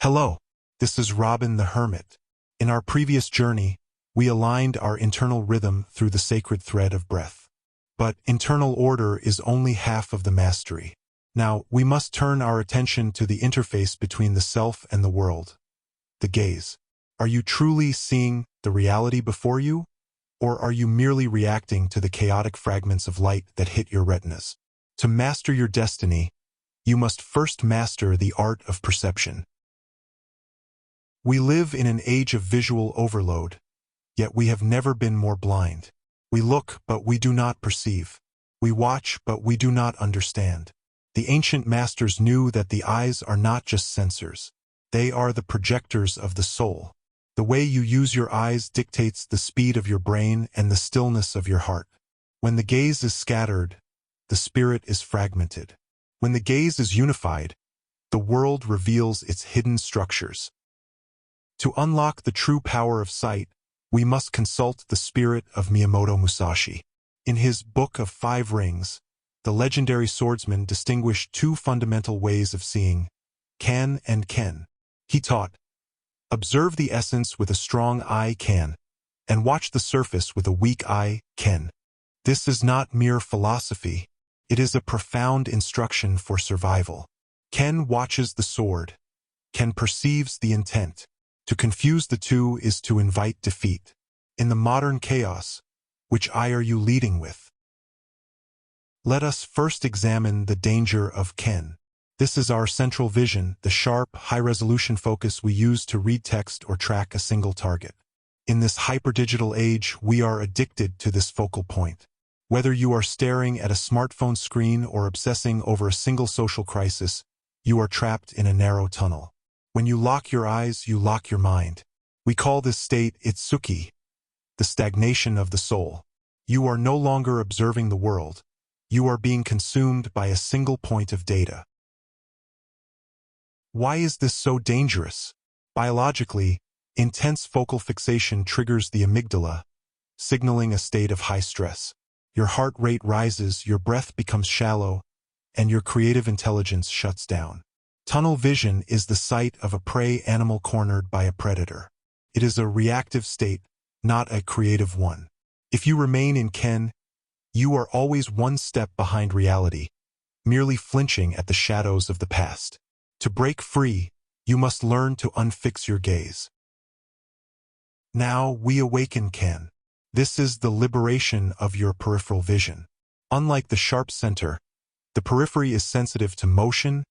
Hello, this is Robin the Hermit. In our previous journey, we aligned our internal rhythm through the sacred thread of breath. But internal order is only half of the mastery. Now, we must turn our attention to the interface between the self and the world. The gaze. Are you truly seeing the reality before you? Or are you merely reacting to the chaotic fragments of light that hit your retinas? To master your destiny, you must first master the art of perception. We live in an age of visual overload, yet we have never been more blind. We look, but we do not perceive. We watch, but we do not understand. The ancient masters knew that the eyes are not just sensors. They are the projectors of the soul. The way you use your eyes dictates the speed of your brain and the stillness of your heart. When the gaze is scattered, the spirit is fragmented. When the gaze is unified, the world reveals its hidden structures. To unlock the true power of sight, we must consult the spirit of Miyamoto Musashi. In his Book of Five Rings, the legendary swordsman distinguished two fundamental ways of seeing, kan and ken. He taught, observe the essence with a strong eye, kan, and watch the surface with a weak eye, ken. This is not mere philosophy. It is a profound instruction for survival. Ken watches the sword. Ken perceives the intent. To confuse the two is to invite defeat. In the modern chaos, which eye are you leading with? Let us first examine the danger of ken. This is our central vision, the sharp, high-resolution focus we use to read text or track a single target. In this hyperdigital age, we are addicted to this focal point. Whether you are staring at a smartphone screen or obsessing over a single social crisis, you are trapped in a narrow tunnel. When you lock your eyes, you lock your mind. We call this state itsuki, the stagnation of the soul. You are no longer observing the world. You are being consumed by a single point of data. Why is this so dangerous? Biologically, intense focal fixation triggers the amygdala, signaling a state of high stress. Your heart rate rises, your breath becomes shallow, and your creative intelligence shuts down. Tunnel vision is the sight of a prey animal cornered by a predator. It is a reactive state, not a creative one. If you remain in ken, you are always one step behind reality, merely flinching at the shadows of the past. To break free, you must learn to unfix your gaze. Now we awaken ken. This is the liberation of your peripheral vision. Unlike the sharp center, the periphery is sensitive to motion,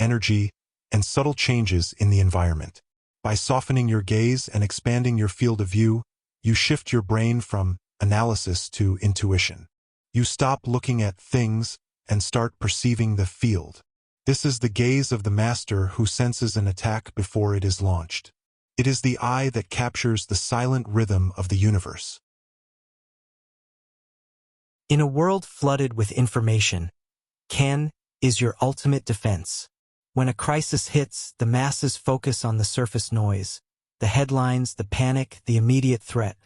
energy, and subtle changes in the environment. By softening your gaze and expanding your field of view, you shift your brain from analysis to intuition. You stop looking at things and start perceiving the field. This is the gaze of the master who senses an attack before it is launched. It is the eye that captures the silent rhythm of the universe. In a world flooded with information, ken is your ultimate defense. When a crisis hits, the masses focus on the surface noise, the headlines, the panic, the immediate threat.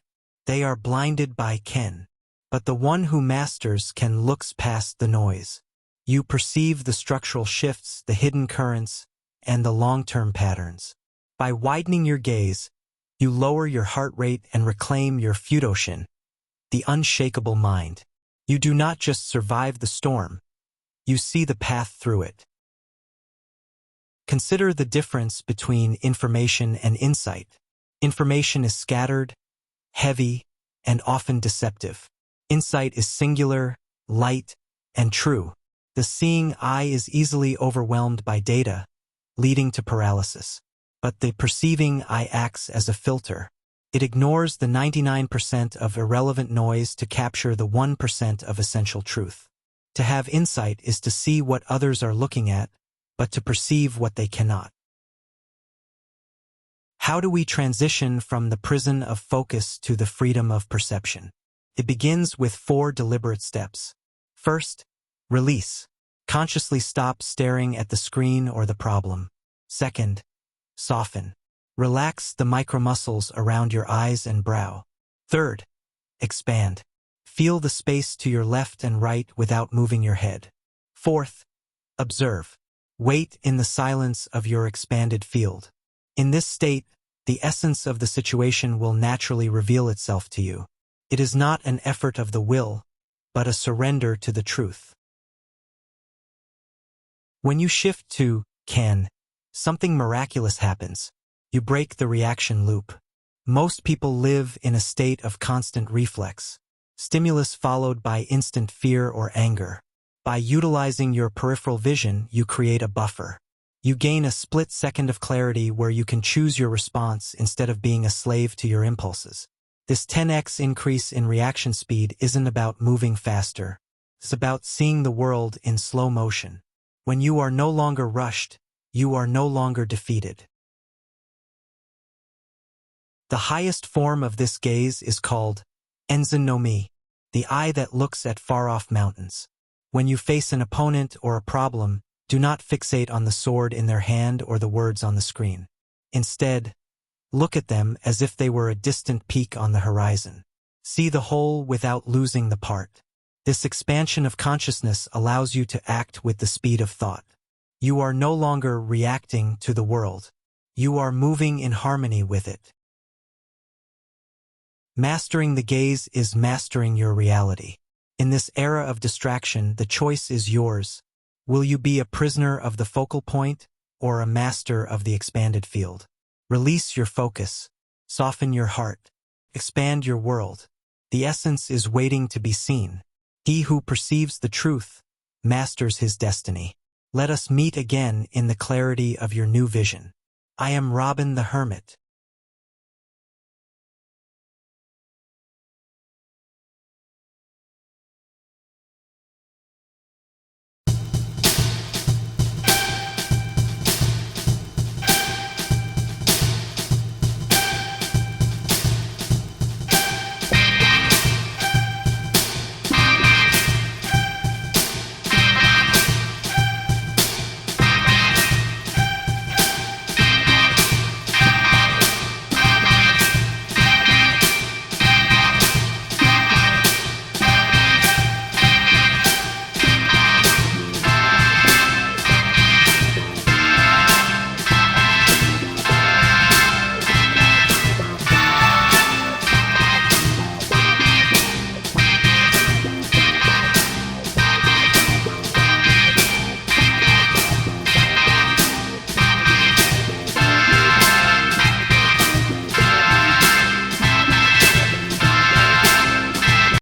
They are blinded by ken. But the one who masters ken looks past the noise. You perceive the structural shifts, the hidden currents, and the long-term patterns. By widening your gaze, you lower your heart rate and reclaim your fudoshin, the unshakable mind. You do not just survive the storm, you see the path through it. Consider the difference between information and insight. Information is scattered, heavy, and often deceptive. Insight is singular, light, and true. The seeing eye is easily overwhelmed by data, leading to paralysis. But the perceiving eye acts as a filter. It ignores the 99% of irrelevant noise to capture the 1% of essential truth. To have insight is to see what others are looking at, but to perceive what they cannot. How do we transition from the prison of focus to the freedom of perception? It begins with 4 deliberate steps. First, release. Consciously stop staring at the screen or the problem. Second, soften. Relax the micromuscles around your eyes and brow. Third, expand. Feel the space to your left and right without moving your head. Fourth, observe. Wait in the silence of your expanded field. In this state, the essence of the situation will naturally reveal itself to you. It is not an effort of the will, but a surrender to the truth. When you shift to can, something miraculous happens. You break the reaction loop. Most people live in a state of constant reflex, stimulus followed by instant fear or anger. By utilizing your peripheral vision, you create a buffer. You gain a split second of clarity where you can choose your response instead of being a slave to your impulses. This 10x increase in reaction speed isn't about moving faster. It's about seeing the world in slow motion. When you are no longer rushed, you are no longer defeated. The highest form of this gaze is called Enzan-no-me, the eye that looks at far-off mountains. When you face an opponent or a problem, do not fixate on the sword in their hand or the words on the screen. Instead, look at them as if they were a distant peak on the horizon. See the whole without losing the part. This expansion of consciousness allows you to act with the speed of thought. You are no longer reacting to the world. You are moving in harmony with it. Mastering the gaze is mastering your reality. In this era of distraction, the choice is yours. Will you be a prisoner of the focal point or a master of the expanded field? Release your focus. Soften your heart. Expand your world. The essence is waiting to be seen. He who perceives the truth masters his destiny. Let us meet again in the clarity of your new vision. I am Robin the Hermit.